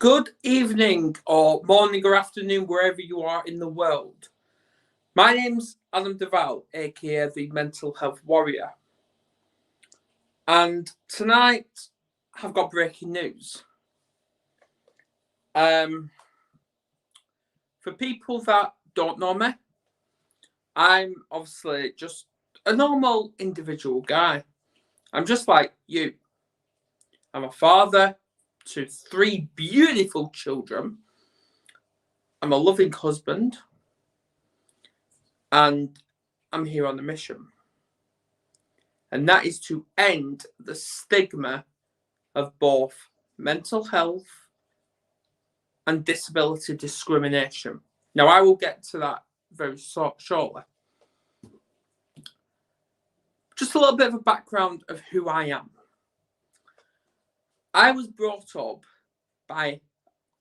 Good evening, or morning, or afternoon, wherever you are in the world. My name's Adam Duval, aka the Mental Health Warrior. And tonight, I've got breaking news. For people that don't know me, I'm obviously just a normal individual guy. I'm just like you. I'm a father to 3 beautiful children. I'm a loving husband. And I'm here on a mission. And that is to end the stigma of both mental health and disability discrimination. Now, I will get to that very shortly. Just a little bit of a background of who I am. I was brought up by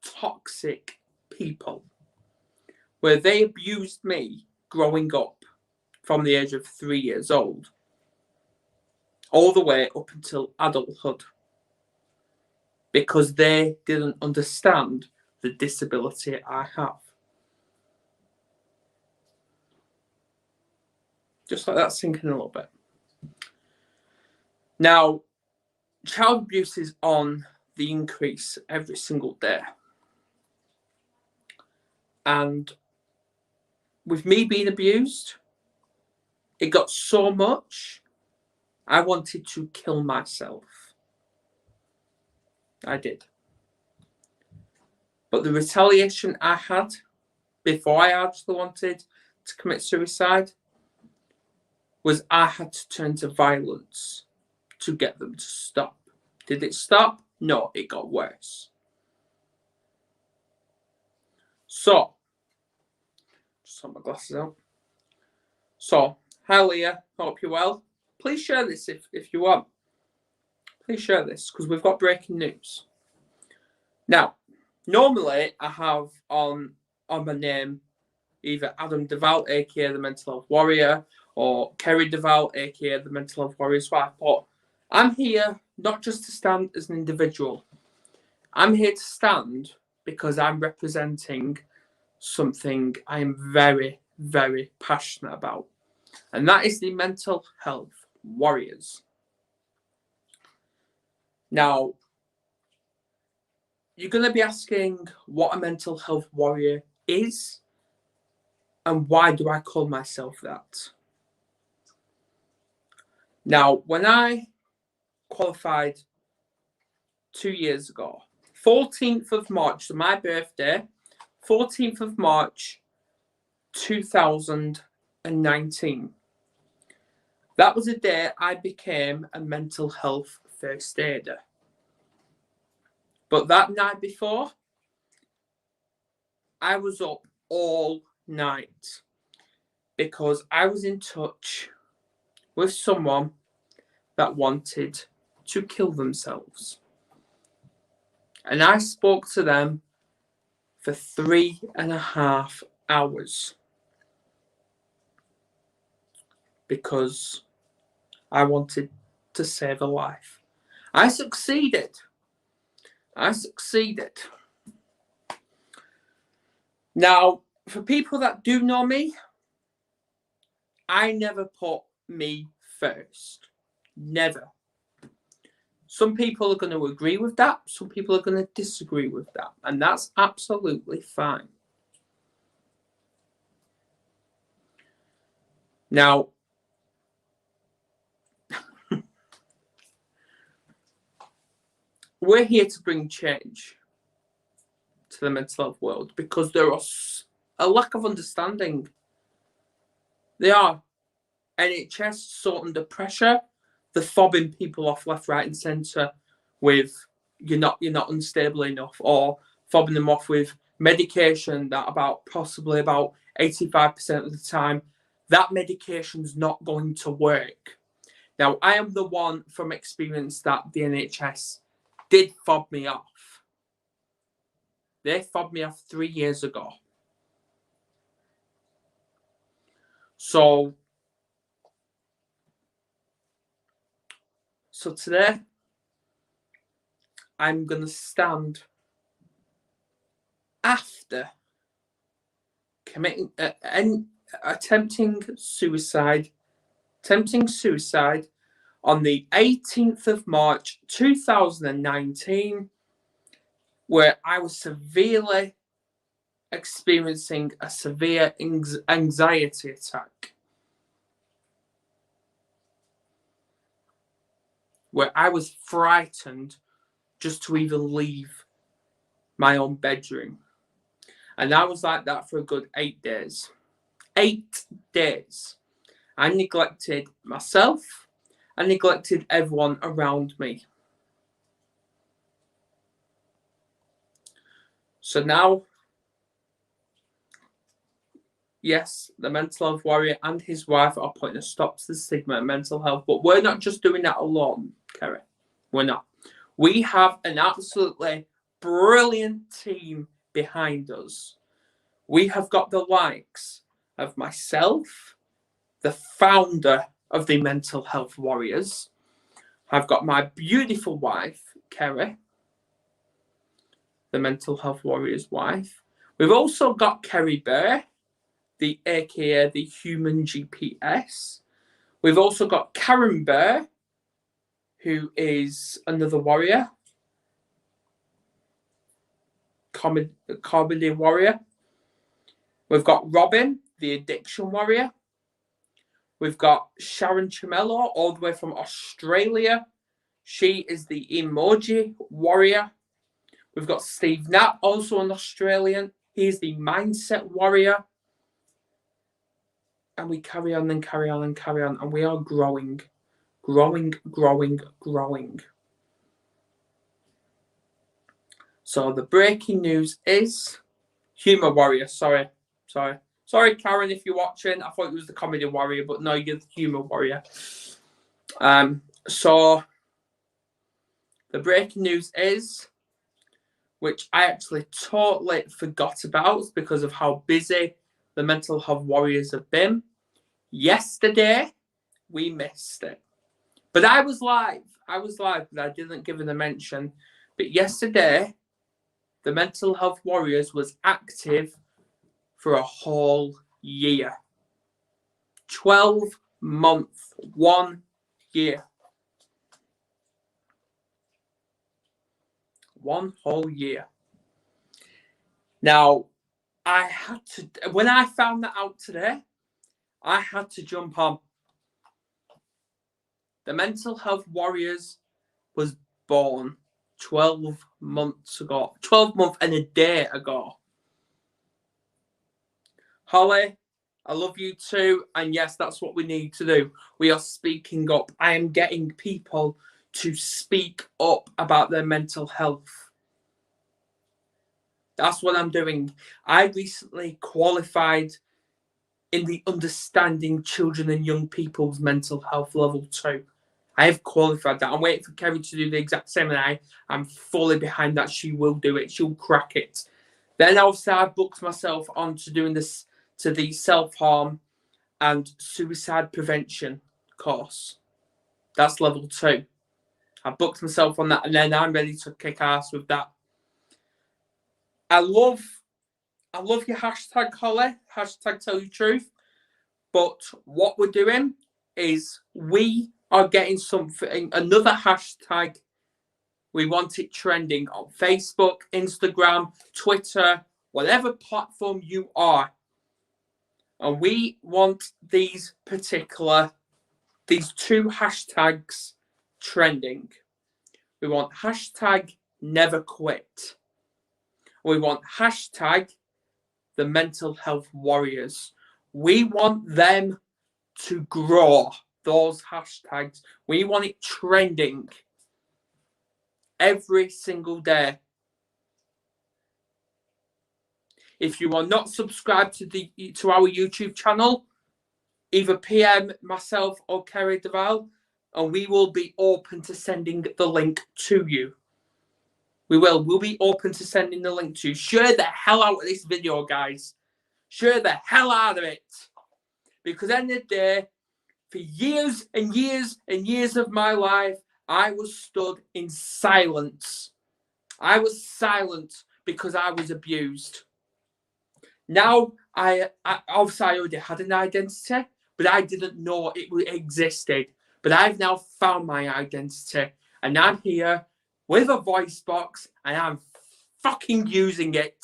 toxic people where they abused me growing up from the age of 3 years old all the way up until adulthood because they didn't understand the disability I have. Just let that sink in a little bit. Now, child abuse is on the increase every single day. And with me being abused, it got so much, I wanted to kill myself. I did. But the retaliation I had before I actually wanted to commit suicide was I had to turn to violence to get them to stop. Did it stop? No, it got worse. So, just have my glasses out. So, hi Leah, hope you're well. Please share this if you want. Please share this because we've got breaking news. Now, normally I have on my name either Adam Duval, aka the Mental Health Warrior, or Kerry Duval, aka the Mental Health Warrior's wife. But I'm here not just to stand as an individual. I'm here to stand because I'm representing something I am very, very passionate about. And that is the Mental Health Warriors. Now, you're going to be asking what a mental health warrior is and why do I call myself that? Now, when I qualified 2 years ago, 14th of March, so my birthday, 14th of March 2019. That was the day I became a mental health first aider. But that night before, I was up all night because I was in touch with someone that wanted to kill themselves. And I spoke to them for 3.5 hours because I wanted to save a life. I succeeded. Now, for people that do know me, I never put me first. Never. Some people are going to agree with that. Some people are going to disagree with that. And that's absolutely fine. Now, we're here to bring change to the mental health world because there is a lack of understanding. They are. NHS so under pressure. They're fobbing people off left, right, and centre with you're not unstable enough, or fobbing them off with medication that possibly about 85% of the time that medication's not going to work. Now, I am the one from experience that the NHS did fob me off. They fobbed me off 3 years ago. So today, I'm going to stand after attempting suicide on the 18th of March 2019, where I was severely experiencing a severe anxiety attack, where I was frightened just to even leave my own bedroom. And I was like that for a good 8 days. 8 days. I neglected myself. I neglected everyone around me. So now, yes, the mental health warrior and his wife are putting a stop to the stigma of mental health. But we're not just doing that alone, Kerry. We're not. We have an absolutely brilliant team behind us. We have got the likes of myself, the founder of the Mental Health Warriors. I've got my beautiful wife, Kerry, the Mental Health Warriors wife. We've also got Kerry Bear, aka the Human GPS. We've also got Karen Bear, who is another warrior, comedy warrior. We've got Robin, the addiction warrior. We've got Sharon Chamello, all the way from Australia. She is the emoji warrior. We've got Steve Knapp, also an Australian. He's the mindset warrior. And we carry on and carry on and carry on. And we are growing. Growing. So the breaking news is Humor Warrior. Sorry, Karen, if you're watching. I thought it was the Comedy Warrior, but no, you're the Humor Warrior. So the breaking news is, which I actually totally forgot about because of how busy the Mental Health Warriors have been. Yesterday, we missed it. But I was live, but I didn't give it a mention. But yesterday, the Mental Health Warriors was active for a whole year. 12 months, 1 year. 1 whole year. Now, I had to, when I found that out today, I had to jump on. The Mental Health Warriors was born 12 months ago. 12 months and a day ago. Holly, I love you too. And yes, that's what we need to do. We are speaking up. I am getting people to speak up about their mental health. That's what I'm doing. I recently qualified in the Understanding Children and Young People's Mental Health Level 2. I have qualified that. I'm waiting for Kerry to do the exact same, and I'm fully behind that. She will do it. She'll crack it. Then obviously I booked myself onto doing this, to the self-harm and suicide prevention course. That's level 2. I booked myself on that, and then I'm ready to kick ass with that. I love your hashtag, Holly. Hashtag tell you truth. But what we're doing is we are getting something, another hashtag. We want it trending on Facebook, Instagram, Twitter, whatever platform you are. And we want these 2 hashtags trending. We want hashtag never quit. We want hashtag the Mental Health Warriors. We want them to grow, those hashtags. We want it trending every single day. If you are not subscribed to our YouTube channel, either PM myself or Kerry Duval, and we will be open to sending the link to you. We'll be open to sending the link to you. Share the hell out of this video, guys. Share the hell out of it. Because at the end of the day, for years and years and years of my life, I was stood in silence. I was silent because I was abused. Now, I obviously I already had an identity, but I didn't know it existed. But I've now found my identity, and I'm here with a voice box, and I'm fucking using it.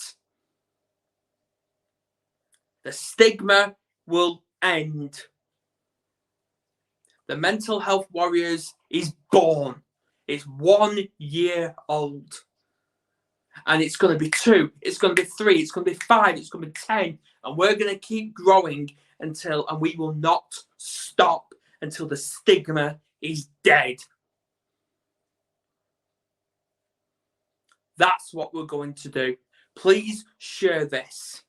The stigma will end. The Mental Health Warriors is born. It's 1 year old. And it's going to be 2, it's going to be 3, it's going to be 5, it's going to be 10. And we're going to keep growing and we will not stop until the stigma is dead. That's what we're going to do. Please share this.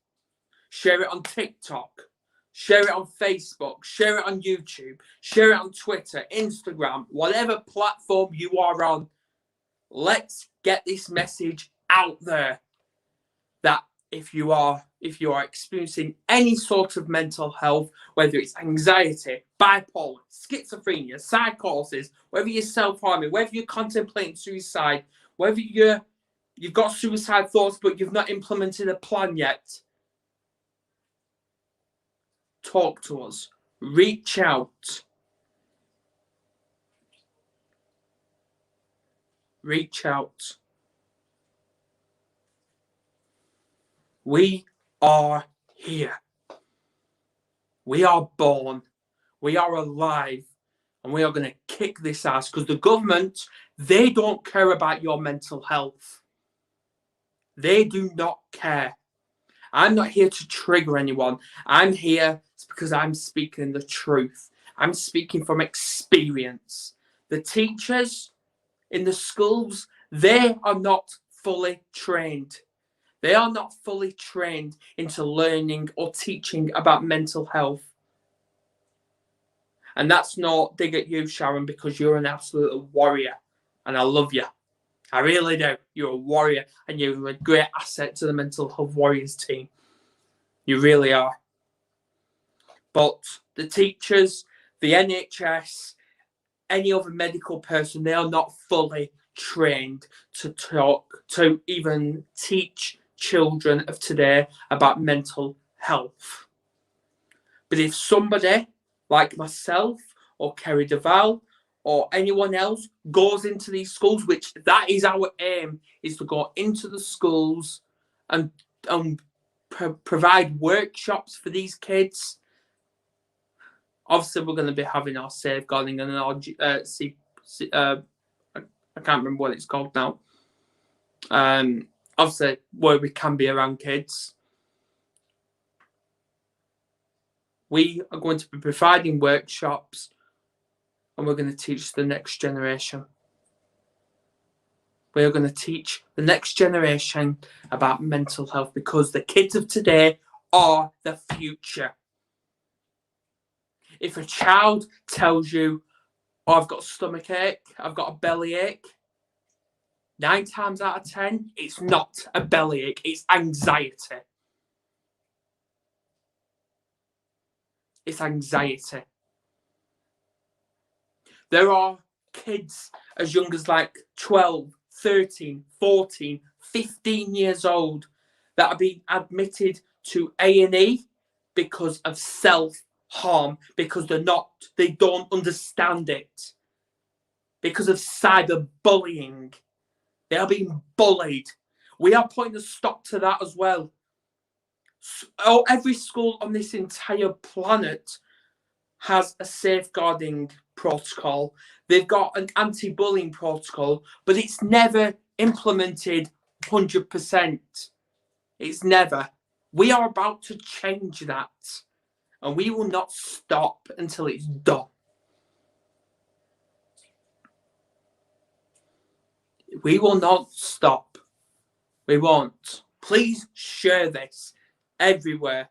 Share it on TikTok. Share it on Facebook. Share it on YouTube. Share it on Twitter, Instagram, whatever platform you are on. Let's get this message out there that if you are experiencing any sort of mental health, whether it's anxiety, bipolar, schizophrenia, psychosis, whether you're self-harming, whether you're contemplating suicide, whether you've got suicide thoughts but you've not implemented a plan yet, talk to us. Reach out. Reach out. We are here. We are born. We are alive. And we are going to kick this ass because the government, they don't care about your mental health. They do not care. I'm not here to trigger anyone. I'm here because I'm speaking the truth. I'm speaking from experience. The teachers in the schools, they are not fully trained. They are not fully trained into learning or teaching about mental health. And that's not dig at you, Sharon, because you're an absolute warrior. And I love you. I really do. You're a warrior and you're a great asset to the Mental Health Warriors team. You really are. But the teachers, the NHS, any other medical person, they are not fully trained to even teach children of today about mental health. But if somebody like myself or Kerry Duval or anyone else goes into these schools, which that is our aim, is to go into the schools and provide workshops for these kids. Obviously, we're going to be having our safeguarding and our I can't remember what it's called now. Obviously, where we can be around kids. We are going to be providing workshops and we're going to teach the next generation. We are going to teach the next generation about mental health because the kids of today are the future. If a child tells you, oh, I've got a stomach ache, I've got a belly ache, 9 times out of 10, it's not a belly ache, it's anxiety. It's anxiety. There are kids as young as like 12, 13, 14, 15 years old that are being admitted to A&E because of self-harm, because they don't understand it, because of cyberbullying. They are being bullied. We are putting a stop to that as well. So every school on this entire planet has a safeguarding protocol. They've got an anti-bullying protocol, but it's never implemented 100%. It's never. We are about to change that, and we will not stop until it's done. We will not stop. We won't. Please share this everywhere,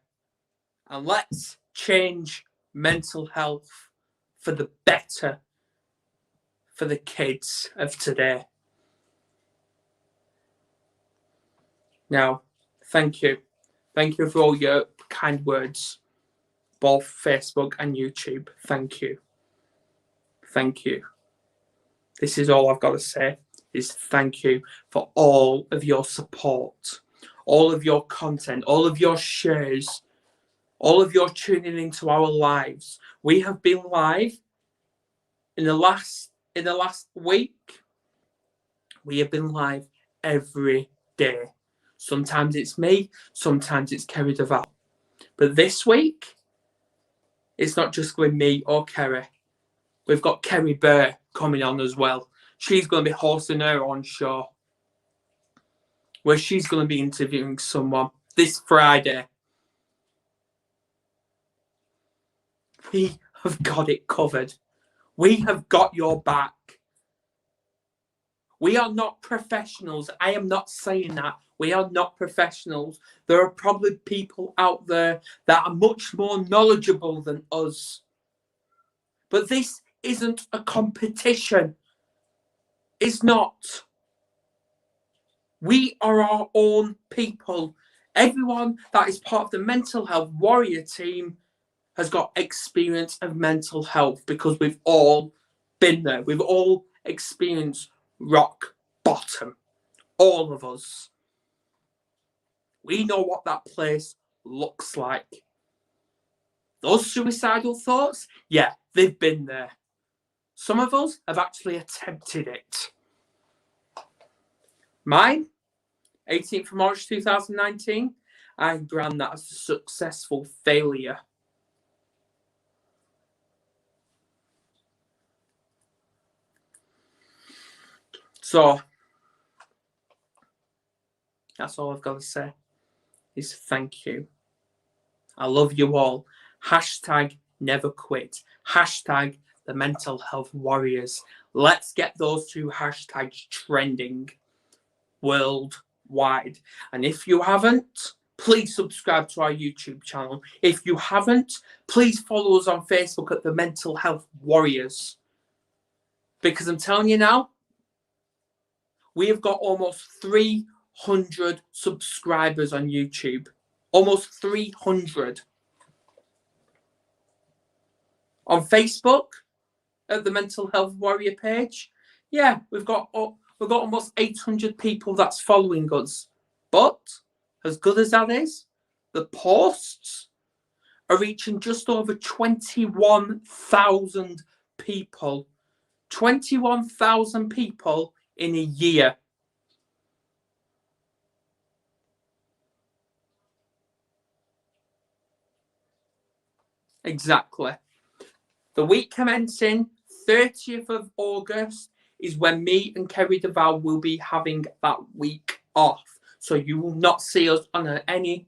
and let's change mental health for the better for the kids of today. Now, thank you. Thank you for all your kind words, both Facebook and YouTube. Thank you. Thank you. This is all I've got to say. is thank you for all of your support, all of your content, all of your shares, all of your tuning into our lives. We have been live in the last week. We have been live every day. Sometimes it's me, sometimes it's Kerry Duval. But this week, it's not just with me or Kerry. We've got Kerry Burr coming on as well. She's going to be hosting her own show, where she's going to be interviewing someone this Friday. We have got it covered. We have got your back. We are not professionals. I am not saying that. We are not professionals. There are probably people out there that are much more knowledgeable than us. But this isn't a competition. It's not. We are our own people. Everyone that is part of the Mental Health Warrior team has got experience of mental health because we've all been there. We've all experienced rock bottom. All of us. We know what that place looks like. Those suicidal thoughts, yeah, they've been there. Some of us have actually attempted it. Mine, 18th of March 2019, I brand that as a successful failure. So, that's all I've got to say, is thank you. I love you all. Hashtag never quit. Hashtag the mental health warriors. Let's get those two hashtags trending worldwide. And if you haven't, please subscribe to our YouTube channel. If you haven't, please follow us on Facebook at the Mental Health Warriors. Because I'm telling you now, we have got almost 300 subscribers on YouTube. Almost 300. On Facebook, at the Mental Health Warrior page, yeah, we've got almost 800 people that's following us. But as good as that is, the posts are reaching just over 21,000 people. 21,000 people in a year. Exactly. The week commencing 30th of August is when me and Kerry Duval will be having that week off. So you will not see us on any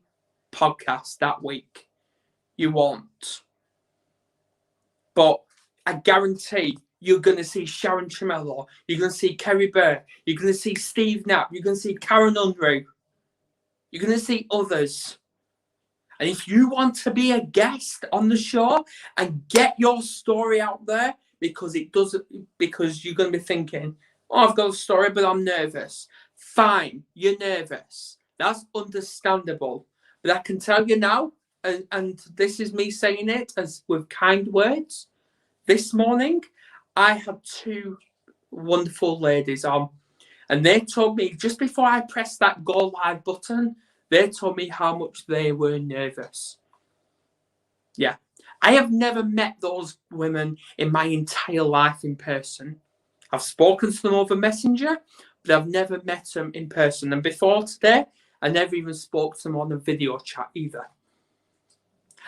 podcast that week. You won't. But I guarantee you're going to see Sharon Tremello. You're going to see Kerry Burr. You're going to see Steve Knapp. You're going to see Karen Unruh. You're going to see others. And if you want to be a guest on the show and get your story out there, because you're going to be thinking, oh, I've got a story, but I'm nervous. Fine, you're nervous. That's understandable. But I can tell you now, and this is me saying it as with kind words, this morning, I had two wonderful ladies on, and they told me just before I pressed that go live button, they told me how much they were nervous. Yeah. I have never met those women in my entire life in person. I've spoken to them over Messenger, but I've never met them in person. And before today, I never even spoke to them on a video chat either.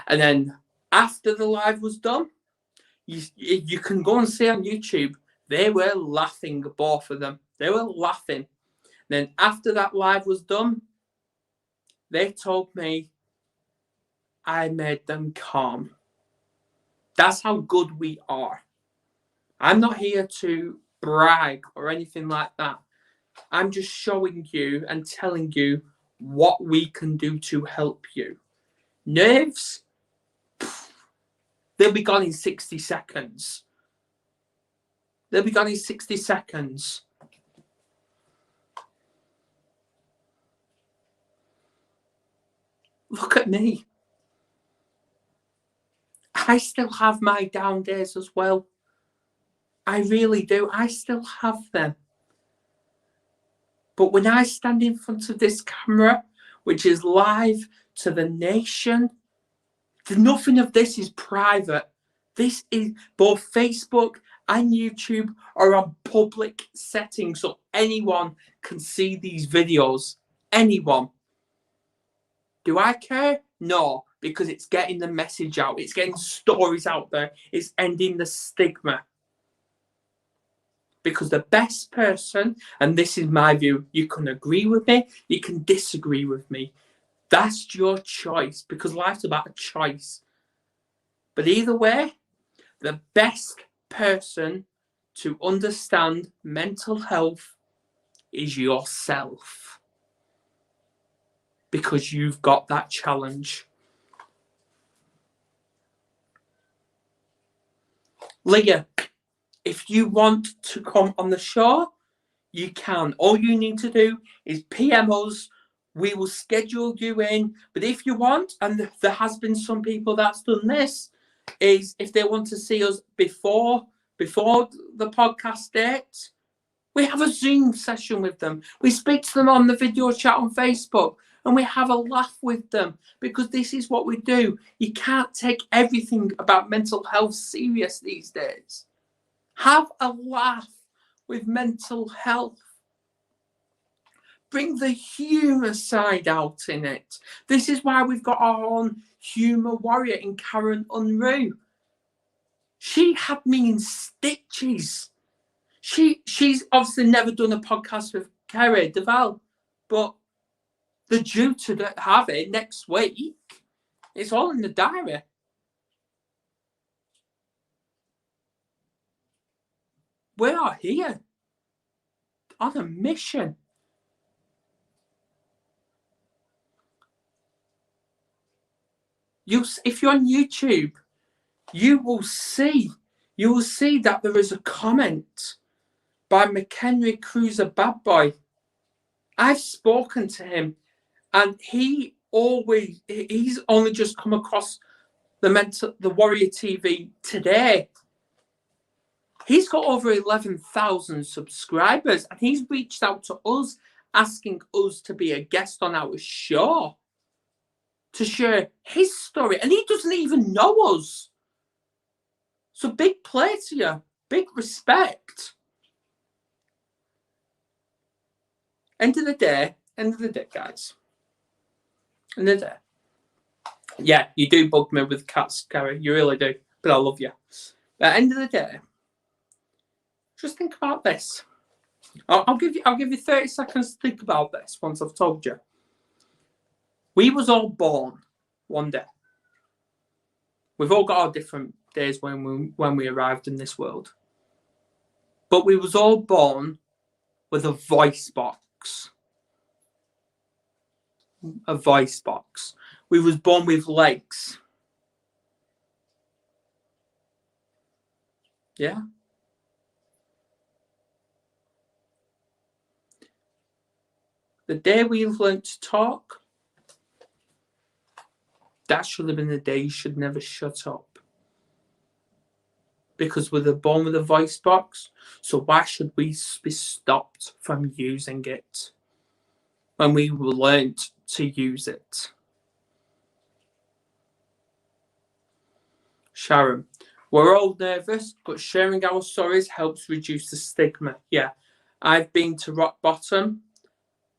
And then after the live was done, you can go and see on YouTube, they were laughing, both of them. They were laughing. Then after that live was done, they told me I made them calm. That's how good we are. I'm not here to brag or anything like that. I'm just showing you and telling you what we can do to help you. Nerves, they'll be gone in 60 seconds. They'll be gone in 60 seconds. Look at me. I still have my down days as well. I really do. I still have them. But when I stand in front of this camera, which is live to the nation, nothing of this is private. This is both Facebook and YouTube are on public settings, so anyone can see these videos. Anyone. Do I care? No, because it's getting the message out. It's getting stories out there. It's ending the stigma. Because the best person, and this is my view, you can agree with me, you can disagree with me. That's your choice, because life's about a choice. But either way, the best person to understand mental health is yourself. Because you've got that challenge. Leah, if you want to come on the show, you can. All you need to do is PM us. We will schedule you in. But if you want, and there has been some people that's done this, is if they want to see us before the podcast date, we have a Zoom session with them. We speak to them on the video chat on Facebook, and we have a laugh with them, because this is what we do. You can't take everything about mental health serious these days. Have a laugh with mental health. Bring the humour side out in it. This is why we've got our own humour warrior in Karen Unruh. She had me in stitches. She's obviously never done a podcast with Kerry Duval, but they're due to have it next week. It's all in the diary. We are here on a mission. If you're on YouTube, you will see that there is a comment by McHenry Cruiser Bad Boy. I've spoken to him, and he's only just come across the Warrior TV today. He's got over 11,000 subscribers, and he's reached out to us, asking us to be a guest on our show to share his story, and he doesn't even know us. So big play to you, big respect. End of the day, guys. End of the day. Yeah, you do bug me with cats, Gary. You really do, but I love you. At the end of the day, just think about this. I'll give you 30 seconds to think about this once I've told you. We was all born one day. We've all got our different days when we arrived in this world. But we was all born with a voice box. A voice box. We was born with legs. Yeah. The day we've learned to talk, that should have been the day you should never shut up. Because we're born with a voice box, so why should we be stopped from using it when we learned to use it? Sharon, we're all nervous, but sharing our stories helps reduce the stigma. Yeah, I've been to rock bottom.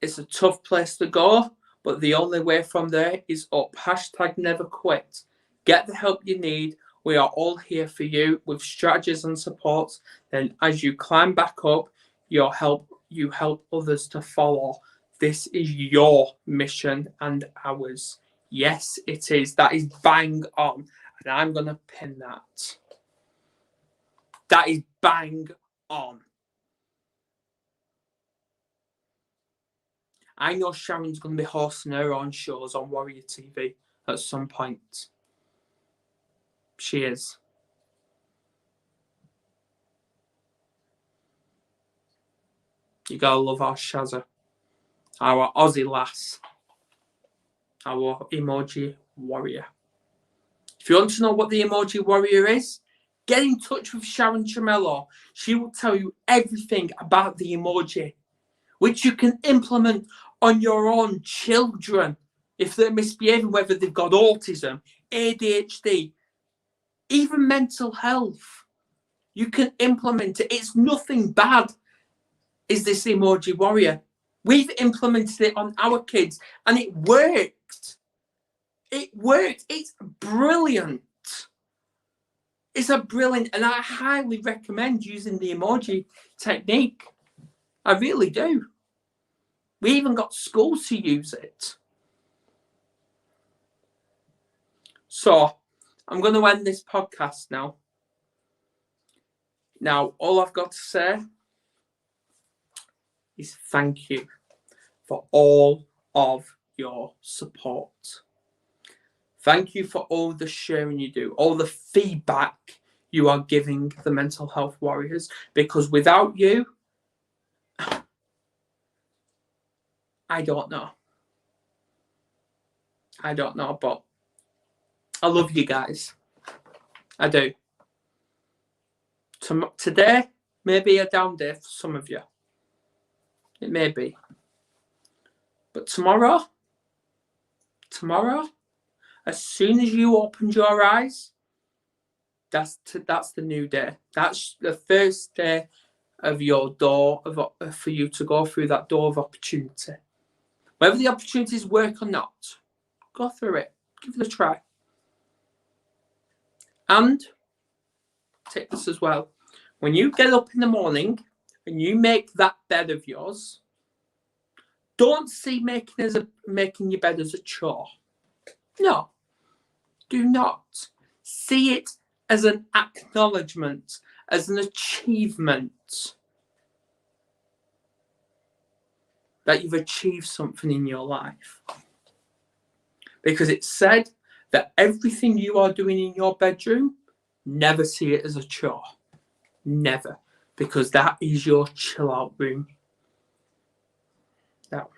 It's a tough place to go, but the only way from there is up. # never quit. Get the help you need. We are all here for you with strategies and supports. Then as you climb back up, you help others to follow. This is your mission and ours. Yes, it is. That is bang on. And I'm going to pin that. That is bang on. I know Sharon's going to be hosting her own shows on Warrior TV at some point. She is. You gotta love our Shazza. Our Aussie lass. Our emoji warrior. If you want to know what the emoji warrior is, get in touch with Sharon Chamello. She will tell you everything about the emoji. which you can implement on your own children if they're misbehaving, whether they've got autism, ADHD, even mental health. You can implement it. It's nothing bad, is this emoji warrior. We've implemented it on our kids and it worked. It worked. It's brilliant. It's a brilliant, and I highly recommend using the emoji technique. I really do. We even got schools to use it. So I'm going to end this podcast now. Now, all I've got to say is thank you for all of your support. Thank you for all the sharing you do, all the feedback you are giving the Mental Health Warriors, because without you, I don't know. I don't know, but I love you guys. I do. Today may be a down day for some of you. It may be. But tomorrow, as soon as you opened your eyes, that's the new day. That's the first day of your door for you to go through that door of opportunity. Whether the opportunities work or not, go through it. Give it a try. And take this as well. When you get up in the morning and you make that bed of yours, don't see making your bed as a chore. No, do not. See it as an acknowledgement, as an achievement that you've achieved something in your life. Because it's said that everything you are doing in your bedroom, never see it as a chore. Never. Because that is your chill out room. Now,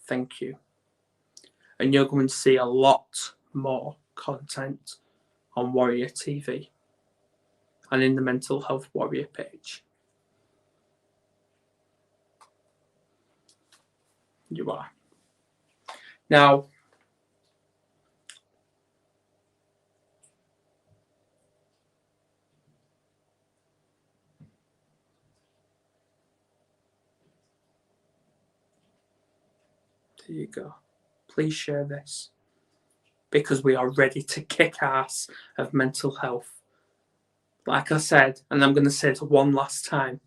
thank you. And you're going to see a lot more content on Warrior TV and in the Mental Health Warrior page. You are. Now, there you go. Please share this, because we are ready to kick ass of mental health. Like I said, and I'm going to say it one last time,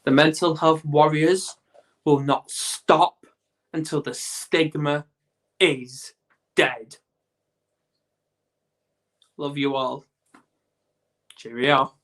the Mental Health Warriors will not stop until the stigma is dead. Love you all. Cheerio.